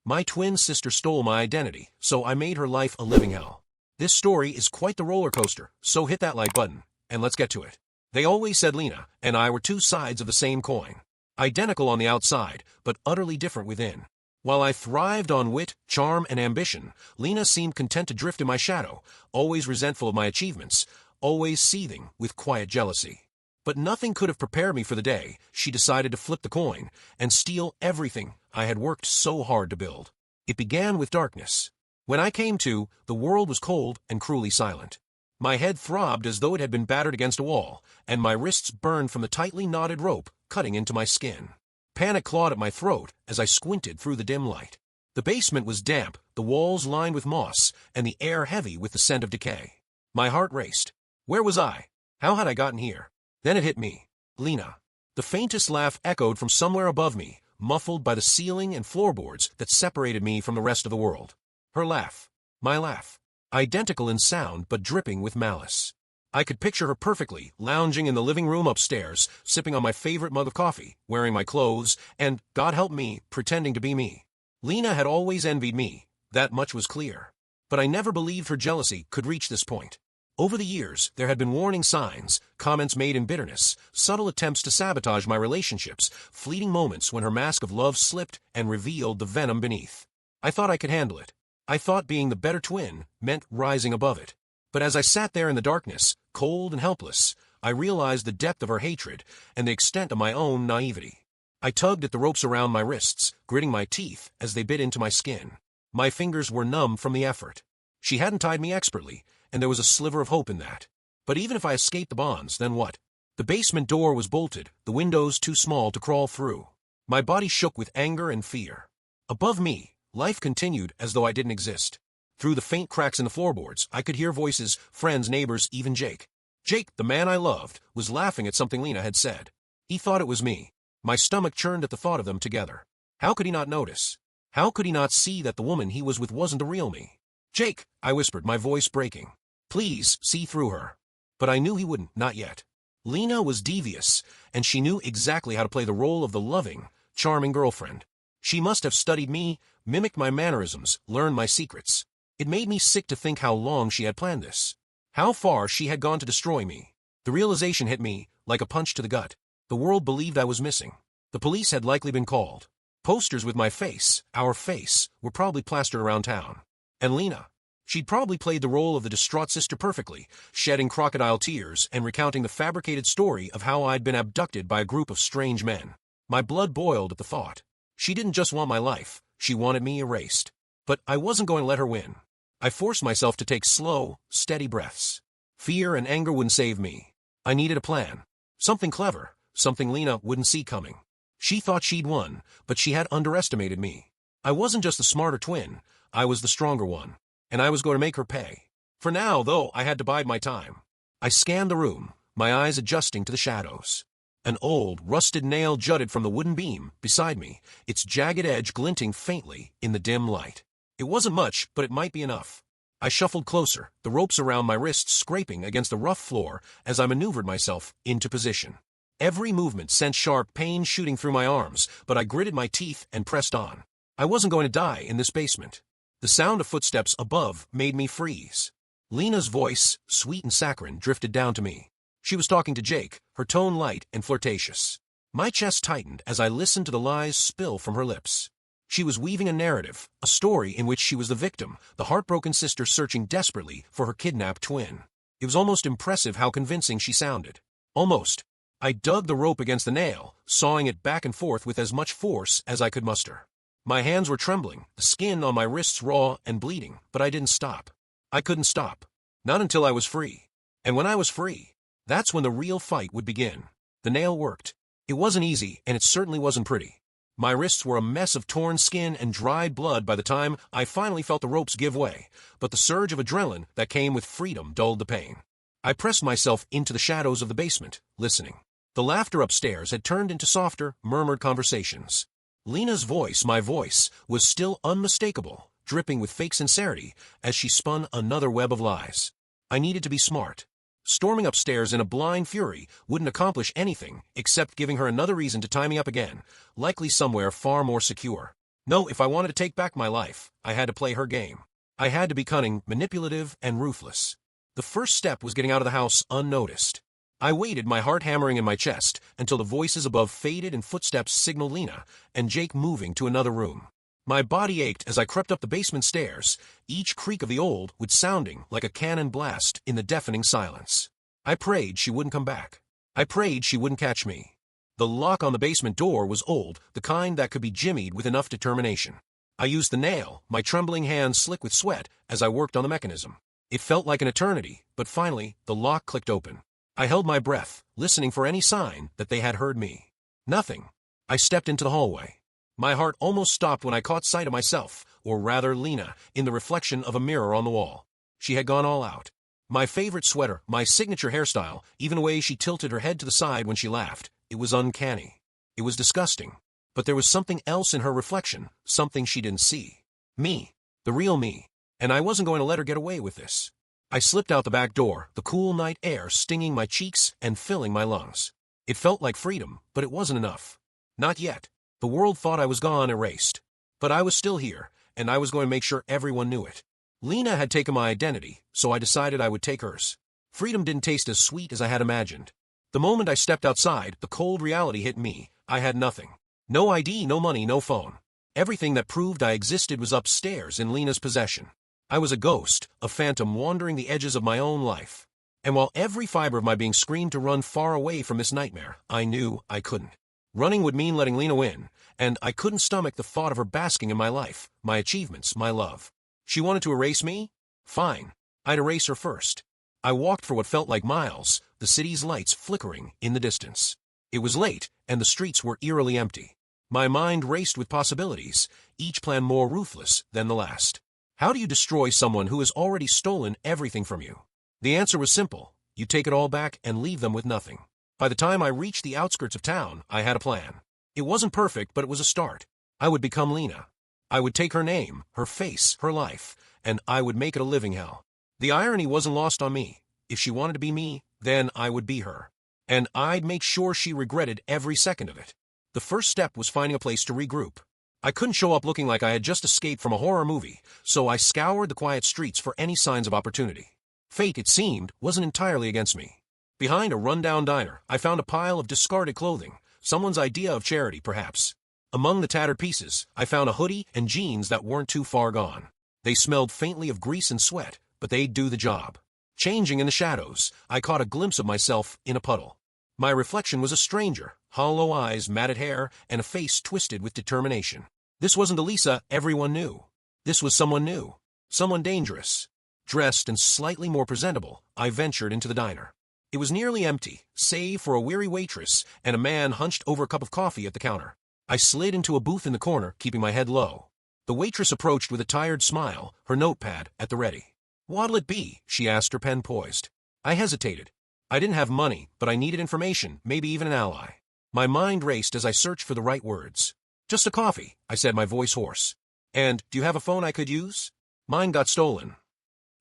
My twin sister stole my identity, so I made her life a living hell. This story is quite the roller coaster, so hit that like button, and let's get to it. They always said Lena and I were two sides of the same coin. Identical on the outside, but utterly different within. While I thrived on wit, charm, and ambition, Lena seemed content to drift in my shadow, always resentful of my achievements, always seething with quiet jealousy. But nothing could have prepared me for the day she decided to flip the coin and steal everything I had worked so hard to build. It began with darkness. When I came to, the world was cold and cruelly silent. My head throbbed as though it had been battered against a wall, and my wrists burned from the tightly knotted rope cutting into my skin. Panic clawed at my throat as I squinted through the dim light. The basement was damp, the walls lined with moss, and the air heavy with the scent of decay. My heart raced. Where was I? How had I gotten here? Then it hit me. Lena. The faintest laugh echoed from somewhere above me, muffled by the ceiling and floorboards that separated me from the rest of the world. Her laugh. My laugh. Identical in sound, but dripping with malice. I could picture her perfectly, lounging in the living room upstairs, sipping on my favorite mug of coffee, wearing my clothes, and, God help me, pretending to be me. Lena had always envied me, that much was clear. But I never believed her jealousy could reach this point. Over the years, there had been warning signs, comments made in bitterness, subtle attempts to sabotage my relationships, fleeting moments when her mask of love slipped and revealed the venom beneath. I thought I could handle it. I thought being the better twin meant rising above it. But as I sat there in the darkness, cold and helpless, I realized the depth of her hatred and the extent of my own naivety. I tugged at the ropes around my wrists, gritting my teeth as they bit into my skin. My fingers were numb from the effort. She hadn't tied me expertly, and there was a sliver of hope in that. But even if I escaped the bonds, then what? The basement door was bolted, the windows too small to crawl through. My body shook with anger and fear. Above me, life continued as though I didn't exist. Through the faint cracks in the floorboards, I could hear voices, friends, neighbors, even Jake. Jake, the man I loved, was laughing at something Lena had said. He thought it was me. My stomach churned at the thought of them together. How could he not notice? How could he not see that the woman he was with wasn't the real me? Jake, I whispered, my voice breaking. Please, see through her. But I knew he wouldn't, not yet. Lena was devious, and she knew exactly how to play the role of the loving, charming girlfriend. She must have studied me, mimicked my mannerisms, learned my secrets. It made me sick to think how long she had planned this. How far she had gone to destroy me. The realization hit me, like a punch to the gut. The world believed I was missing. The police had likely been called. Posters with my face, our face, were probably plastered around town. And Lena. She'd probably played the role of the distraught sister perfectly, shedding crocodile tears and recounting the fabricated story of how I'd been abducted by a group of strange men. My blood boiled at the thought. She didn't just want my life, she wanted me erased. But I wasn't going to let her win. I forced myself to take slow, steady breaths. Fear and anger wouldn't save me. I needed a plan. Something clever, something Lena wouldn't see coming. She thought she'd won, but she had underestimated me. I wasn't just the smarter twin, I was the stronger one. And I was going to make her pay. For now, though, I had to bide my time. I scanned the room, my eyes adjusting to the shadows. An old, rusted nail jutted from the wooden beam beside me, its jagged edge glinting faintly in the dim light. It wasn't much, but it might be enough. I shuffled closer, the ropes around my wrists scraping against the rough floor as I maneuvered myself into position. Every movement sent sharp pain shooting through my arms, but I gritted my teeth and pressed on. I wasn't going to die in this basement. The sound of footsteps above made me freeze. Lena's voice, sweet and saccharine, drifted down to me. She was talking to Jake, her tone light and flirtatious. My chest tightened as I listened to the lies spill from her lips. She was weaving a narrative, a story in which she was the victim, the heartbroken sister searching desperately for her kidnapped twin. It was almost impressive how convincing she sounded. Almost. I dug the rope against the nail, sawing it back and forth with as much force as I could muster. My hands were trembling, the skin on my wrists raw and bleeding, but I didn't stop. I couldn't stop. Not until I was free. And when I was free, that's when the real fight would begin. The nail worked. It wasn't easy, and it certainly wasn't pretty. My wrists were a mess of torn skin and dried blood by the time I finally felt the ropes give way, but the surge of adrenaline that came with freedom dulled the pain. I pressed myself into the shadows of the basement, listening. The laughter upstairs had turned into softer, murmured conversations. Lena's voice, my voice, was still unmistakable, dripping with fake sincerity as she spun another web of lies. I needed to be smart. Storming upstairs in a blind fury wouldn't accomplish anything except giving her another reason to tie me up again, likely somewhere far more secure. No, if I wanted to take back my life, I had to play her game. I had to be cunning, manipulative, and ruthless. The first step was getting out of the house unnoticed. I waited, my heart hammering in my chest, until the voices above faded and footsteps signaled Lena and Jake moving to another room. My body ached as I crept up the basement stairs, each creak of the old wood sounding like a cannon blast in the deafening silence. I prayed she wouldn't come back. I prayed she wouldn't catch me. The lock on the basement door was old, the kind that could be jimmied with enough determination. I used the nail, my trembling hands slick with sweat, as I worked on the mechanism. It felt like an eternity, but finally, the lock clicked open. I held my breath, listening for any sign that they had heard me. Nothing. I stepped into the hallway. My heart almost stopped when I caught sight of myself, or rather Lena, in the reflection of a mirror on the wall. She had gone all out. My favorite sweater, my signature hairstyle, even the way she tilted her head to the side when she laughed. It was uncanny. It was disgusting. But there was something else in her reflection, something she didn't see. Me. The real me. And I wasn't going to let her get away with this. I slipped out the back door, the cool night air stinging my cheeks and filling my lungs. It felt like freedom, but it wasn't enough. Not yet. The world thought I was gone, erased. But I was still here, and I was going to make sure everyone knew it. Lena had taken my identity, so I decided I would take hers. Freedom didn't taste as sweet as I had imagined. The moment I stepped outside, the cold reality hit me. I had nothing. No ID, no money, no phone. Everything that proved I existed was upstairs in Lena's possession. I was a ghost, a phantom wandering the edges of my own life. And while every fiber of my being screamed to run far away from this nightmare, I knew I couldn't. Running would mean letting Lena win, and I couldn't stomach the thought of her basking in my life, my achievements, my love. She wanted to erase me? Fine. I'd erase her first. I walked for what felt like miles, the city's lights flickering in the distance. It was late, and the streets were eerily empty. My mind raced with possibilities, each plan more ruthless than the last. How do you destroy someone who has already stolen everything from you? The answer was simple. You take it all back and leave them with nothing. By the time I reached the outskirts of town, I had a plan. It wasn't perfect, but it was a start. I would become Lena. I would take her name, her face, her life, and I would make it a living hell. The irony wasn't lost on me. If she wanted to be me, then I would be her. And I'd make sure she regretted every second of it. The first step was finding a place to regroup. I couldn't show up looking like I had just escaped from a horror movie, so I scoured the quiet streets for any signs of opportunity. Fate, it seemed, wasn't entirely against me. Behind a rundown diner, I found a pile of discarded clothing, someone's idea of charity, perhaps. Among the tattered pieces, I found a hoodie and jeans that weren't too far gone. They smelled faintly of grease and sweat, but they'd do the job. Changing in the shadows, I caught a glimpse of myself in a puddle. My reflection was a stranger, hollow eyes, matted hair, and a face twisted with determination. This wasn't the Lisa everyone knew. This was someone new, someone dangerous. Dressed and slightly more presentable, I ventured into the diner. It was nearly empty, save for a weary waitress and a man hunched over a cup of coffee at the counter. I slid into a booth in the corner, keeping my head low. The waitress approached with a tired smile, her notepad at the ready. "What'll it be?" she asked, her pen poised. I hesitated. I didn't have money, but I needed information, maybe even an ally. My mind raced as I searched for the right words. "Just a coffee," I said, my voice hoarse. "And, do you have a phone I could use? Mine got stolen."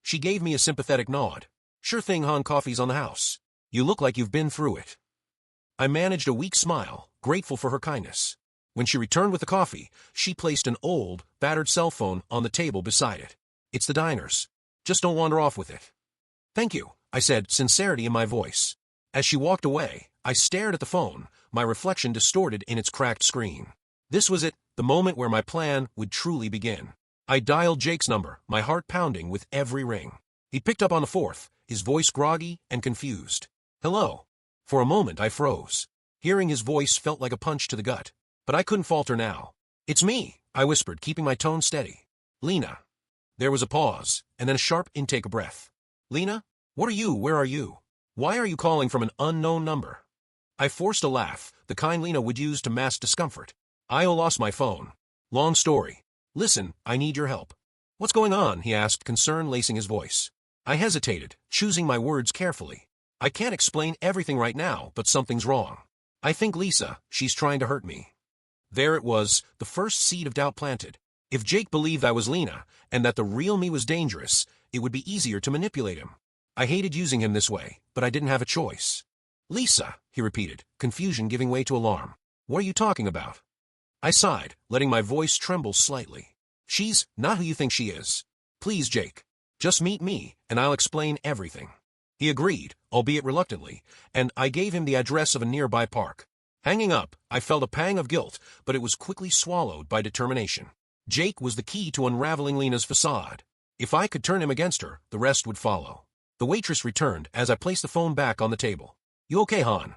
She gave me a sympathetic nod. "Sure thing, hon, coffee's on the house. You look like you've been through it." I managed a weak smile, grateful for her kindness. When she returned with the coffee, she placed an old, battered cell phone on the table beside it. "It's the diner's. Just don't wander off with it." "Thank you," I said, sincerity in my voice. As she walked away, I stared at the phone, my reflection distorted in its cracked screen. This was it, the moment where my plan would truly begin. I dialed Jake's number, my heart pounding with every ring. He picked up on the fourth, his voice groggy and confused. "Hello." For a moment I froze. Hearing his voice felt like a punch to the gut. But I couldn't falter now. "It's me," I whispered, keeping my tone steady. "Lena." There was a pause, and then a sharp intake of breath. "Lena? What are you? Where are you? Why are you calling from an unknown number?" I forced a laugh, the kind Lena would use to mask discomfort. "I lost my phone. Long story. Listen, I need your help." "What's going on?" he asked, concern lacing his voice. I hesitated, choosing my words carefully. "I can't explain everything right now, but something's wrong. I think Lisa, she's trying to hurt me." There it was, the first seed of doubt planted. If Jake believed I was Lena, and that the real me was dangerous, it would be easier to manipulate him. I hated using him this way, but I didn't have a choice. "Lisa," he repeated, confusion giving way to alarm. "What are you talking about?" I sighed, letting my voice tremble slightly. She's not who you think she is. Please, Jake. Just meet me, and I'll explain everything. He agreed, albeit reluctantly, and I gave him the address of a nearby park. Hanging up, I felt a pang of guilt, but it was quickly swallowed by determination. Jake was the key to unraveling Lena's facade. If I could turn him against her, the rest would follow. The waitress returned as I placed the phone back on the table. You okay, hon?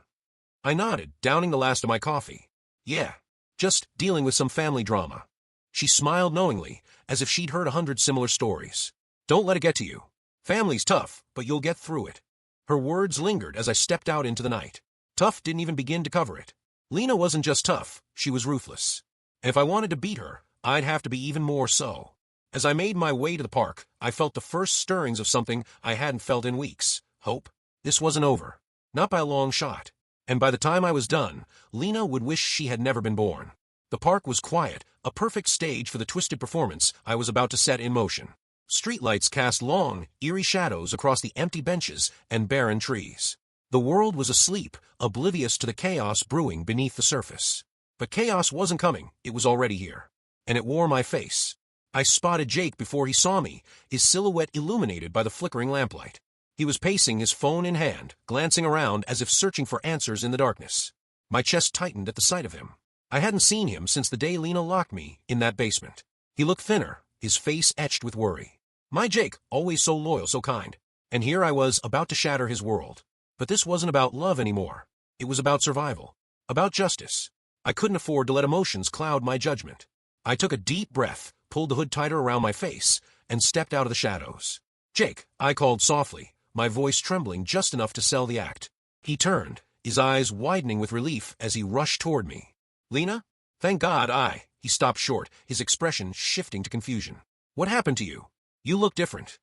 I nodded, downing the last of my coffee. Yeah. Just dealing with some family drama. She smiled knowingly, as if she'd heard 100 similar stories. Don't let it get to you. Family's tough, but you'll get through it. Her words lingered as I stepped out into the night. Tough didn't even begin to cover it. Lena wasn't just tough, she was ruthless. And if I wanted to beat her, I'd have to be even more so. As I made my way to the park, I felt the first stirrings of something I hadn't felt in weeks. Hope. This wasn't over. Not by a long shot. And by the time I was done, Lena would wish she had never been born. The park was quiet, a perfect stage for the twisted performance I was about to set in motion. Streetlights cast long, eerie shadows across the empty benches and barren trees. The world was asleep, oblivious to the chaos brewing beneath the surface. But chaos wasn't coming, it was already here. And it wore my face. I spotted Jake before he saw me, his silhouette illuminated by the flickering lamplight. He was pacing, his phone in hand, glancing around as if searching for answers in the darkness. My chest tightened at the sight of him. I hadn't seen him since the day Lena locked me in that basement. He looked thinner, his face etched with worry. My Jake, always so loyal, so kind. And here I was, about to shatter his world. But this wasn't about love anymore. It was about survival. About justice. I couldn't afford to let emotions cloud my judgment. I took a deep breath, pulled the hood tighter around my face, and stepped out of the shadows. Jake, I called softly, my voice trembling just enough to sell the act. He turned, his eyes widening with relief as he rushed toward me. Lena? Thank God He stopped short, his expression shifting to confusion. What happened to you? You look different.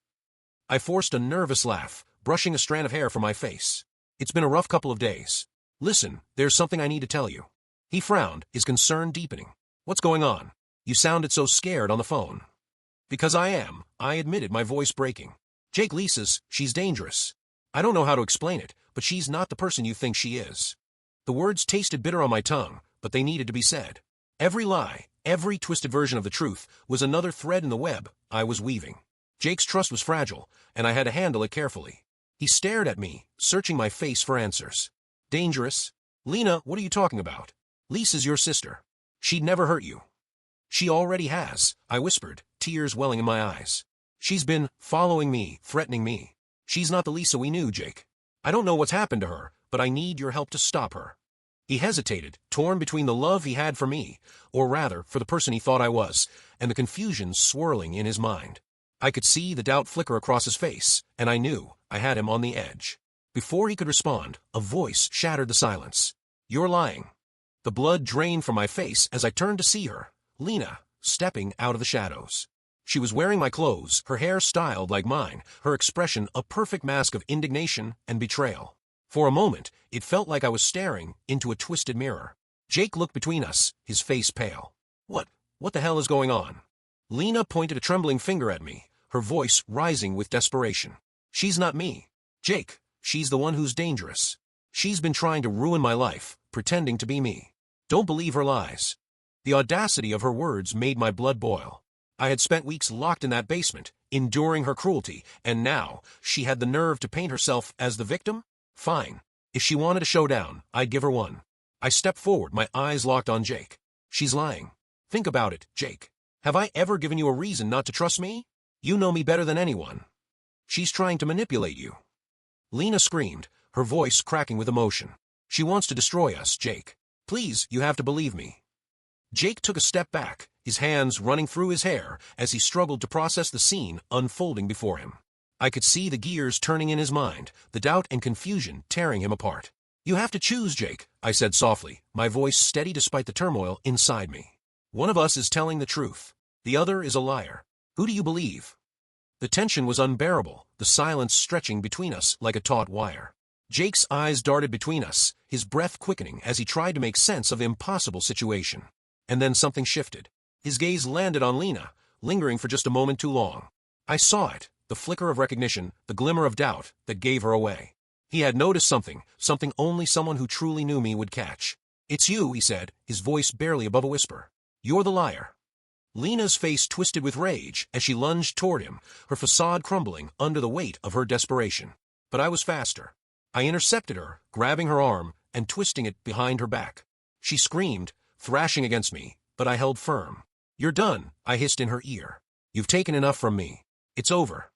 I forced a nervous laugh, brushing a strand of hair from my face. It's been a rough couple of days. Listen, there's something I need to tell you. He frowned, his concern deepening. What's going on? You sounded so scared on the phone. Because I am, I admitted, my voice breaking. Jake, Lisa's, she's dangerous. I don't know how to explain it, but she's not the person you think she is. The words tasted bitter on my tongue, but they needed to be said. Every lie, every twisted version of the truth, was another thread in the web I was weaving. Jake's trust was fragile, and I had to handle it carefully. He stared at me, searching my face for answers. Dangerous? Lena, what are you talking about? Lisa's your sister. She'd never hurt you. She already has, I whispered, tears welling in my eyes. She's been following me, threatening me. She's not the Lisa we knew, Jake. I don't know what's happened to her, but I need your help to stop her. He hesitated, torn between the love he had for me, or rather, for the person he thought I was, and the confusion swirling in his mind. I could see the doubt flicker across his face, and I knew I had him on the edge. Before he could respond, a voice shattered the silence. You're lying. The blood drained from my face as I turned to see her, Lena, stepping out of the shadows. She was wearing my clothes, her hair styled like mine, her expression a perfect mask of indignation and betrayal. For a moment, it felt like I was staring into a twisted mirror. Jake looked between us, his face pale. What the hell is going on? Lena pointed a trembling finger at me, her voice rising with desperation. She's not me. Jake, she's the one who's dangerous. She's been trying to ruin my life, pretending to be me. Don't believe her lies. The audacity of her words made my blood boil. I had spent weeks locked in that basement, enduring her cruelty, and now she had the nerve to paint herself as the victim? Fine. If she wanted a showdown, I'd give her one. I stepped forward, my eyes locked on Jake. She's lying. Think about it, Jake. Have I ever given you a reason not to trust me? You know me better than anyone. She's trying to manipulate you. Lena screamed, her voice cracking with emotion. She wants to destroy us, Jake. Please, you have to believe me. Jake took a step back, his hands running through his hair as he struggled to process the scene unfolding before him. I could see the gears turning in his mind, the doubt and confusion tearing him apart. You have to choose, Jake, I said softly, my voice steady despite the turmoil inside me. One of us is telling the truth. The other is a liar. Who do you believe? The tension was unbearable, the silence stretching between us like a taut wire. Jake's eyes darted between us, his breath quickening as he tried to make sense of the impossible situation. And then something shifted. His gaze landed on Lena, lingering for just a moment too long. I saw it, the flicker of recognition, the glimmer of doubt that gave her away. He had noticed something only someone who truly knew me would catch. "It's you," he said, his voice barely above a whisper. "You're the liar." Lena's face twisted with rage as she lunged toward him, her facade crumbling under the weight of her desperation. But I was faster. I intercepted her, grabbing her arm and twisting it behind her back. She screamed, thrashing against me, but I held firm. "You're done," I hissed in her ear. "You've taken enough from me. It's over."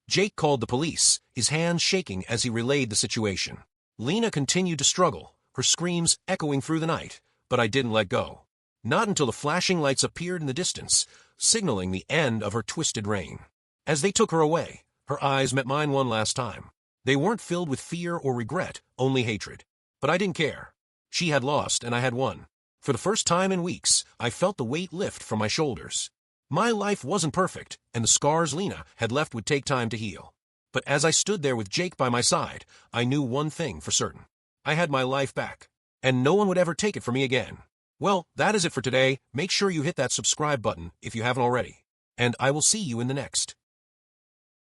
Jake called the police, his hands shaking as he relayed the situation. Lena continued to struggle, her screams echoing through the night, but I didn't let go. Not until the flashing lights appeared in the distance, signaling the end of her twisted reign. As they took her away, her eyes met mine one last time. They weren't filled with fear or regret, only hatred. But I didn't care. She had lost and I had won. For the first time in weeks, I felt the weight lift from my shoulders. My life wasn't perfect, and the scars Lena had left would take time to heal. But as I stood there with Jake by my side, I knew one thing for certain. I had my life back, and no one would ever take it from me again. Well, that is it for today. Make sure you hit that subscribe button if you haven't already. And I will see you in the next.